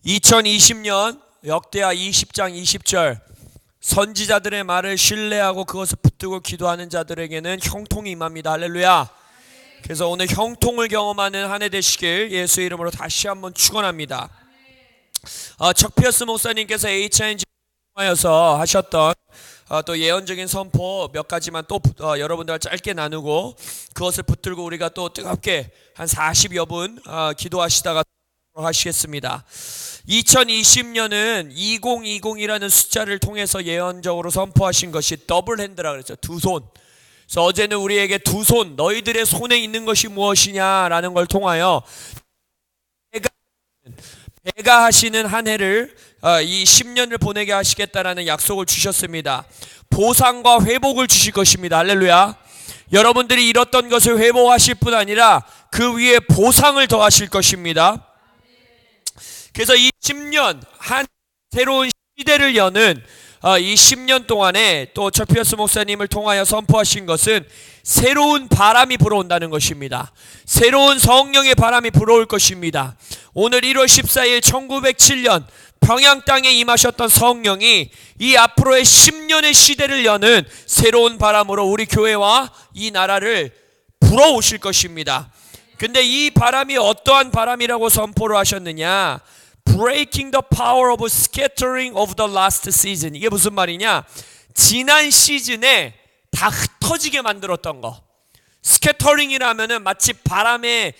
2020년 역대하 20장 20절 선지자들의 말을 신뢰하고 그것을 붙들고 기도하는 자들에게는 형통이 임합니다. 할렐루야. 그래서 오늘 형통을 경험하는 한 해 되시길 예수의 이름으로 다시 한번 축원합니다. 척 피어스 목사님께서 HNG 통하여서 하셨던 또 예언적인 선포 몇 가지만 또 여러분들과 짧게 나누고 그것을 붙들고 우리가 또 뜨겁게 한 40여 분 기도하시다가 하시겠습니다. 2020년은 2020이라는 숫자를 통해서 예언적으로 선포하신 것이 더블 핸드라 그랬죠. 두 손. 그래서 어제는 우리에게 두 손, 너희들의 손에 있는 것이 무엇이냐라는 걸 통하여 배가 하시는 한 해를 이 10년을 보내게 하시겠다라는 약속을 주셨습니다. 보상과 회복을 주실 것입니다. 할렐루야. 여러분들이 잃었던 것을 회복하실 뿐 아니라 그 위에 보상을 더하실 것입니다. 그래서 이 10년 한 새로운 시대를 여는 이 10년 동안에 또 척 피어스 목사님을 통하여 선포하신 것은 새로운 바람이 불어온다는 것입니다. 새로운 성령의 바람이 불어올 것입니다. 오늘 1월 14일 1907년 평양 땅에 임하셨던 성령이 이 앞으로의 10년의 시대를 여는 새로운 바람으로 우리 교회와 이 나라를 불어오실 것입니다. 근데 이 바람이 어떠한 바람이라고 선포를 하셨느냐? Breaking the power of scattering of the last season. 이게 무슨 말이냐? 지난 시즌에 다 흩어지게 만들었던 거. 스캐터링이라면은 마치 바람에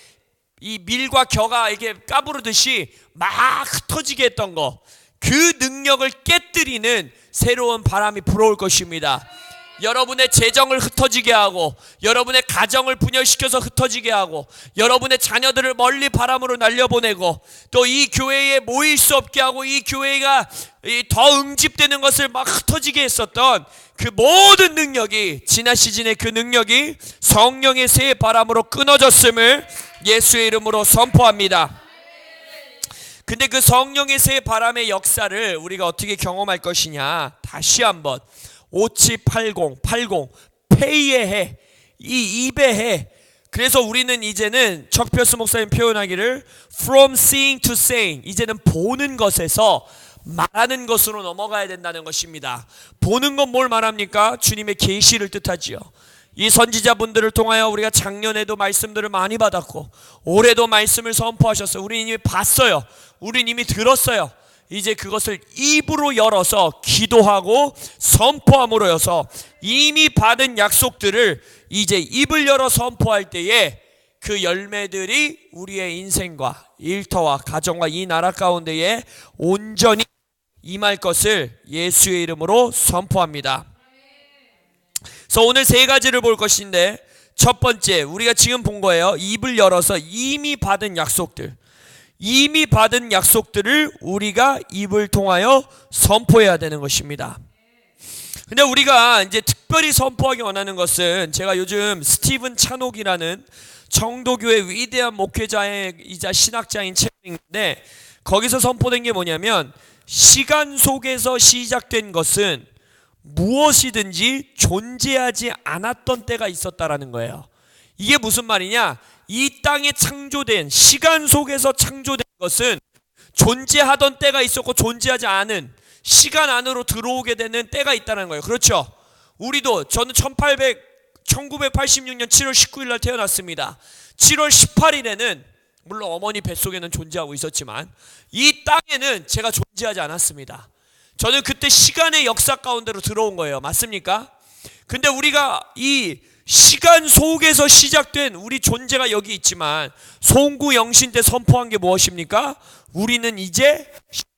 이 밀과 겨가 이렇게 까부르듯이 막 흩어지게 했던 거. 그 능력을 깨뜨리는 새로운 바람이 불어올 것입니다. 여러분의 재정을 흩어지게 하고 여러분의 가정을 분열시켜서 흩어지게 하고 여러분의 자녀들을 멀리 바람으로 날려보내고 또 이 교회에 모일 수 없게 하고 이 교회가 더 응집되는 것을 막 흩어지게 했었던 그 모든 능력이 지난 시즌의 그 능력이 성령의 새 바람으로 끊어졌음을 예수의 이름으로 선포합니다. 근데 그 성령의 새 바람의 역사를 우리가 어떻게 경험할 것이냐? 다시 한번 5780 페이의 해, 이 입의 해. 그래서 우리는 이제는 척 피어스 목사님 표현하기를 from seeing to saying, 이제는 보는 것에서 말하는 것으로 넘어가야 된다는 것입니다. 보는 건 뭘 말합니까? 주님의 계시를 뜻하지요. 이 선지자분들을 통하여 우리가 작년에도 말씀들을 많이 받았고 올해도 말씀을 선포하셨어요. 우리는 이미 봤어요. 우리는 이미 들었어요. 이제 그것을 입으로 열어서 기도하고 선포함으로여서 이미 받은 약속들을 이제 입을 열어 선포할 때에 그 열매들이 우리의 인생과 일터와 가정과 이 나라 가운데에 온전히 임할 것을 예수의 이름으로 선포합니다. 그래서 오늘 세 가지를 볼 것인데 첫 번째 우리가 지금 본 거예요. 입을 열어서 이미 받은 약속들, 이미 받은 약속들을 우리가 입을 통하여 선포해야 되는 것입니다. 근데 우리가 이제 특별히 선포하기 원하는 것은 제가 요즘 스티븐 찬옥이라는 청도교회 위대한 목회자이자 신학자인 책인데 거기서 선포된 게 뭐냐면 시간 속에서 시작된 것은 무엇이든지 존재하지 않았던 때가 있었다라는 거예요. 이게 무슨 말이냐? 이 땅에 창조된 시간 속에서 창조된 것은 존재하던 때가 있었고 존재하지 않은 시간 안으로 들어오게 되는 때가 있다는 거예요. 그렇죠? 우리도 저는 1986년 7월 19일 날 태어났습니다. 7월 18일에는 물론 어머니 뱃속에는 존재하고 있었지만 이 땅에는 제가 존재하지 않았습니다. 저는 그때 시간의 역사 가운데로 들어온 거예요. 맞습니까? 근데 우리가 이 시간 속에서 시작된 우리 존재가 여기 있지만 송구 영신 때 선포한 게 무엇입니까? 우리는 이제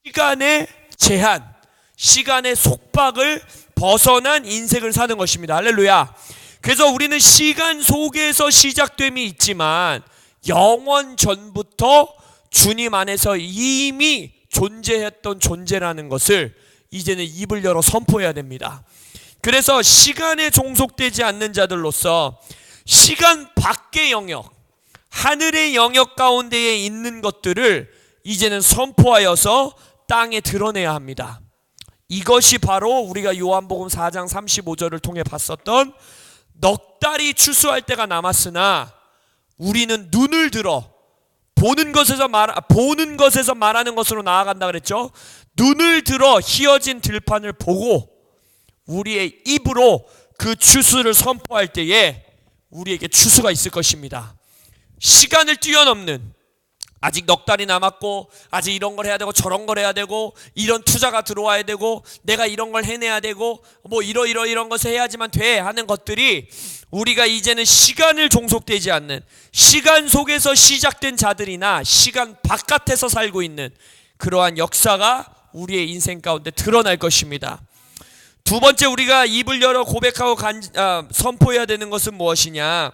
시간의 제한, 시간의 속박을 벗어난 인생을 사는 것입니다. 할렐루야. 그래서 우리는 시간 속에서 시작됨이 있지만 영원 전부터 주님 안에서 이미 존재했던 존재라는 것을 이제는 입을 열어 선포해야 됩니다. 그래서 시간에 종속되지 않는 자들로서 시간 밖의 영역, 하늘의 영역 가운데에 있는 것들을 이제는 선포하여서 땅에 드러내야 합니다. 이것이 바로 우리가 요한복음 4장 35절을 통해 봤었던 넉 달이 추수할 때가 남았으나 우리는 눈을 들어 보는 것에서 말하는 것으로 나아간다 그랬죠. 눈을 들어 휘어진 들판을 보고 우리의 입으로 그 추수를 선포할 때에 우리에게 추수가 있을 것입니다. 시간을 뛰어넘는, 아직 넉 달이 남았고 아직 이런 걸 해야 되고 저런 걸 해야 되고 이런 투자가 들어와야 되고 내가 이런 걸 해내야 되고 뭐 이런 것을 해야지만 돼 하는 것들이, 우리가 이제는 시간을 종속되지 않는, 시간 속에서 시작된 자들이나 시간 바깥에서 살고 있는 그러한 역사가 우리의 인생 가운데 드러날 것입니다. 두 번째, 우리가 입을 열어 고백하고 선포해야 되는 것은 무엇이냐?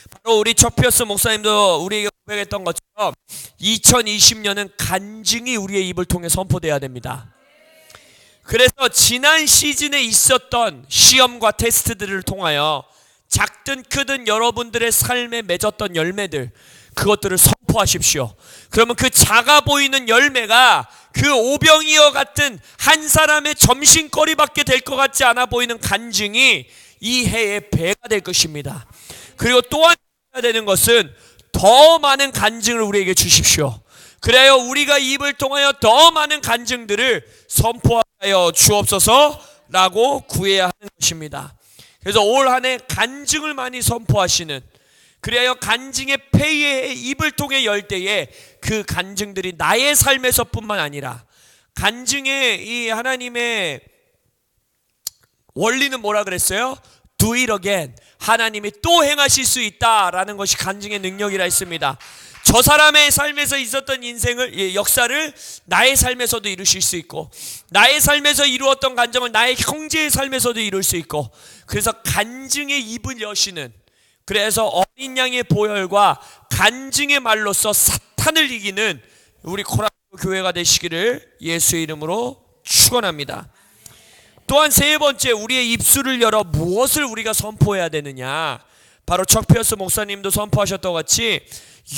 바로 우리 척피어스 목사님도 우리에게 고백했던 것처럼 2020년은 간증이 우리의 입을 통해 선포돼야 됩니다. 그래서 지난 시즌에 있었던 시험과 테스트들을 통하여 작든 크든 여러분들의 삶에 맺었던 열매들, 그것들을 선포하십시오. 그러면 그 작아 보이는 열매가 그 오병이어 같은 한 사람의 점심거리밖에 될 것 같지 않아 보이는 간증이 이 해의 배가 될 것입니다. 그리고 또한 해야 되는 것은 더 많은 간증을 우리에게 주십시오. 그래야 우리가 입을 통하여 더 많은 간증들을 선포하여 주옵소서라고 구해야 하는 것입니다. 그래서 올 한 해 간증을 많이 선포하시는, 그래야 간증의 폐의 입을 통해 열 때에 그 간증들이 나의 삶에서뿐만 아니라, 간증의 이 하나님의 원리는 뭐라 그랬어요? Do it again. 하나님이 또 행하실 수 있다라는 것이 간증의 능력이라 했습니다. 저 사람의 삶에서 있었던 역사를 나의 삶에서도 이루실 수 있고, 나의 삶에서 이루었던 간증을 나의 형제의 삶에서도 이룰 수 있고, 그래서 간증의 입을 여시는, 그래서 어린 양의 보혈과 간증의 말로써 사탄을 이기는 우리 코라보 교회가 되시기를 예수의 이름으로 축원합니다. 또한 세 번째, 우리의 입술을 열어 무엇을 우리가 선포해야 되느냐? 바로 척피어스 목사님도 선포하셨던 것 같이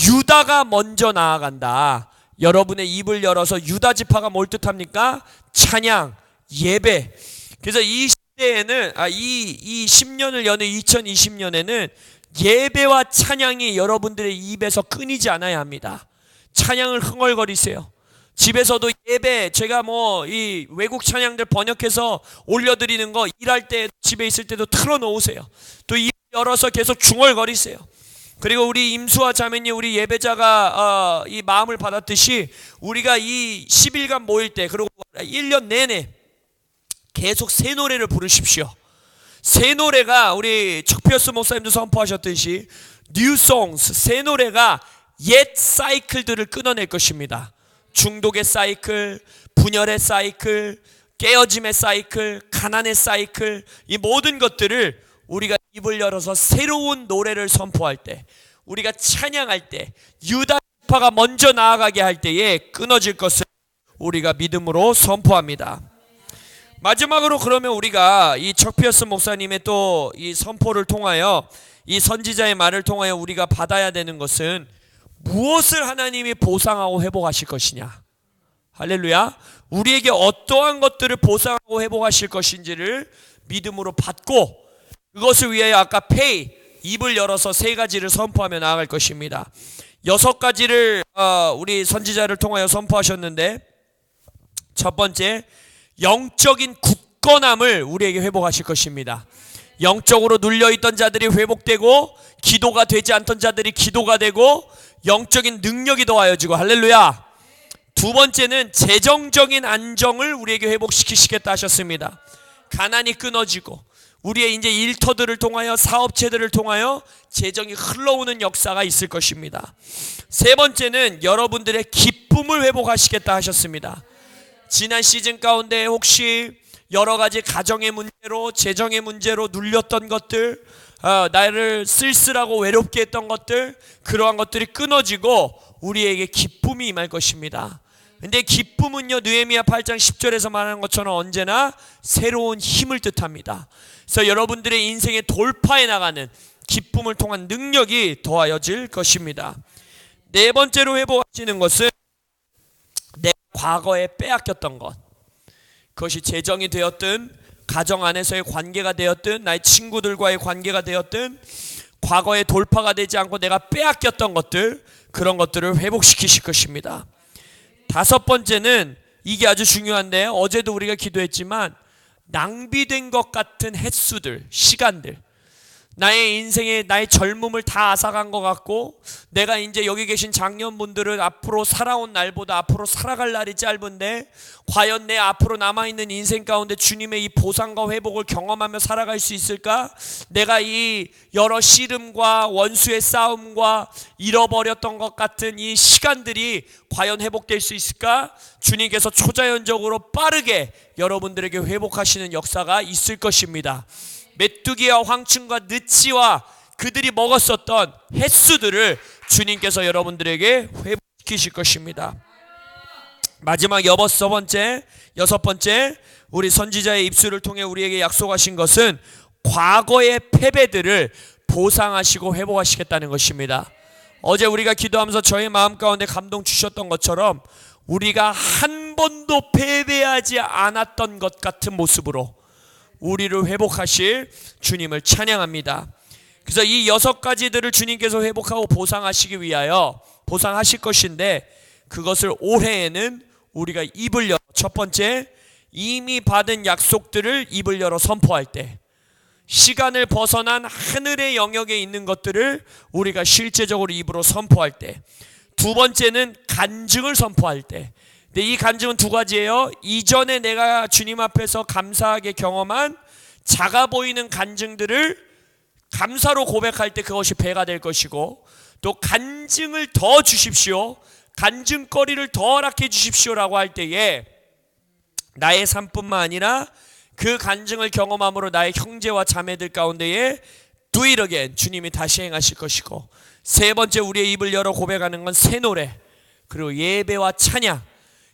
유다가 먼저 나아간다. 여러분의 입을 열어서 유다 지파가 뭘 뜻합니까? 찬양, 예배. 그래서 이 시대에는 이 10년을 여는 2020년에는 예배와 찬양이 여러분들의 입에서 끊이지 않아야 합니다. 찬양을 흥얼거리세요. 집에서도 예배, 제가 이 외국 찬양들 번역해서 올려드리는 거 일할 때, 집에 있을 때도 틀어놓으세요. 또 입 열어서 계속 중얼거리세요. 그리고 우리 임수아 자매님, 우리 예배자가 이 마음을 받았듯이 우리가 이 10일간 모일 때, 그리고 1년 내내 계속 새 노래를 부르십시오. 새 노래가, 우리 척피어스 목사님도 선포하셨듯이 뉴 송스, 새 노래가 옛 사이클들을 끊어낼 것입니다. 중독의 사이클, 분열의 사이클, 깨어짐의 사이클, 가난의 사이클, 이 모든 것들을 우리가 입을 열어서 새로운 노래를 선포할 때, 우리가 찬양할 때, 유다 지파가 먼저 나아가게 할 때에 끊어질 것을 우리가 믿음으로 선포합니다. 마지막으로, 그러면 우리가 이 척피어스 목사님의 또 이 선포를 통하여, 이 선지자의 말을 통하여 우리가 받아야 되는 것은 무엇을 하나님이 보상하고 회복하실 것이냐? 할렐루야. 우리에게 어떠한 것들을 보상하고 회복하실 것인지를 믿음으로 받고, 그것을 위하여 아까 pay, 입을 열어서 세 가지를 선포하며 나아갈 것입니다. 6가지를 우리 선지자를 통하여 선포하셨는데, 첫 번째, 영적인 굳건함을 우리에게 회복하실 것입니다. 영적으로 눌려있던 자들이 회복되고, 기도가 되지 않던 자들이 기도가 되고, 영적인 능력이 더하여지고, 할렐루야. 두 번째는 재정적인 안정을 우리에게 회복시키시겠다 하셨습니다. 가난이 끊어지고, 우리의 이제 일터들을 통하여, 사업체들을 통하여 재정이 흘러오는 역사가 있을 것입니다. 세 번째는 여러분들의 기쁨을 회복하시겠다 하셨습니다. 지난 시즌 가운데 혹시 여러 가지 가정의 문제로, 재정의 문제로 눌렸던 것들, 나를 쓸쓸하고 외롭게 했던 것들, 그러한 것들이 끊어지고 우리에게 기쁨이 임할 것입니다. 근데 기쁨은요, 느헤미야 8장 10절에서 말하는 것처럼 언제나 새로운 힘을 뜻합니다. 그래서 여러분들의 인생의 돌파해 나가는 기쁨을 통한 능력이 더하여질 것입니다. 네 번째로 회복하시는 것은 내 과거에 빼앗겼던 것, 그것이 재정이 되었든, 가정 안에서의 관계가 되었든, 나의 친구들과의 관계가 되었든, 과거에 돌파가 되지 않고 내가 빼앗겼던 것들, 그런 것들을 회복시키실 것입니다. 다섯 번째는 이게 아주 중요한데, 어제도 우리가 기도했지만 낭비된 것 같은 횟수들, 시간들, 나의 인생에 나의 젊음을 다 앗아간 것 같고, 내가 이제 여기 계신 장년분들은 앞으로 살아온 날보다 앞으로 살아갈 날이 짧은데, 과연 내 앞으로 남아있는 인생 가운데 주님의 이 보상과 회복을 경험하며 살아갈 수 있을까? 내가 이 여러 씨름과 원수의 싸움과 잃어버렸던 것 같은 이 시간들이 과연 회복될 수 있을까? 주님께서 초자연적으로 빠르게 여러분들에게 회복하시는 역사가 있을 것입니다. 메뚜기와 황충과 느치와 그들이 먹었었던 횟수들을 주님께서 여러분들에게 회복시키실 것입니다. 마지막 여섯 번째, 우리 선지자의 입술을 통해 우리에게 약속하신 것은 과거의 패배들을 보상하시고 회복하시겠다는 것입니다. 어제 우리가 기도하면서 저의 마음 가운데 감동 주셨던 것처럼, 우리가 한 번도 패배하지 않았던 것 같은 모습으로 우리를 회복하실 주님을 찬양합니다. 그래서 이 6가지들을 주님께서 회복하고 보상하시기 위하여 보상하실 것인데, 그것을 올해에는 우리가 입을 열어, 첫 번째, 이미 받은 약속들을 입을 열어 선포할 때, 시간을 벗어난 하늘의 영역에 있는 것들을 우리가 실제적으로 입으로 선포할 때, 두 번째는 간증을 선포할 때. 근데 이 간증은 두 가지예요. 이전에 내가 주님 앞에서 감사하게 경험한 작아 보이는 간증들을 감사로 고백할 때 그것이 배가 될 것이고, 또 간증을 더 주십시오, 간증거리를 더 허락해 주십시오라고 할 때에 나의 삶뿐만 아니라 그 간증을 경험함으로 나의 형제와 자매들 가운데에 do it again, 주님이 다시 행하실 것이고, 세 번째 우리의 입을 열어 고백하는 건 새 노래, 그리고 예배와 찬양,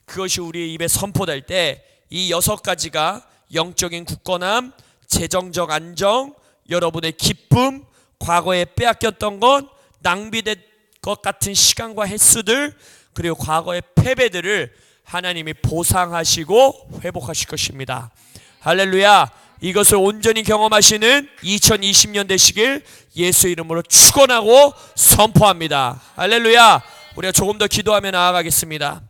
그것이 우리의 입에 선포될 때 이 6가지가 영적인 굳건함, 재정적 안정, 여러분의 기쁨, 과거에 빼앗겼던 것, 낭비된 것 같은 시간과 횟수들, 그리고 과거의 패배들을 하나님이 보상하시고 회복하실 것입니다. 할렐루야. 이것을 온전히 경험하시는 2020년 되시길 예수 이름으로 축원하고 선포합니다. 할렐루야. 우리가 조금 더 기도하며 나아가겠습니다.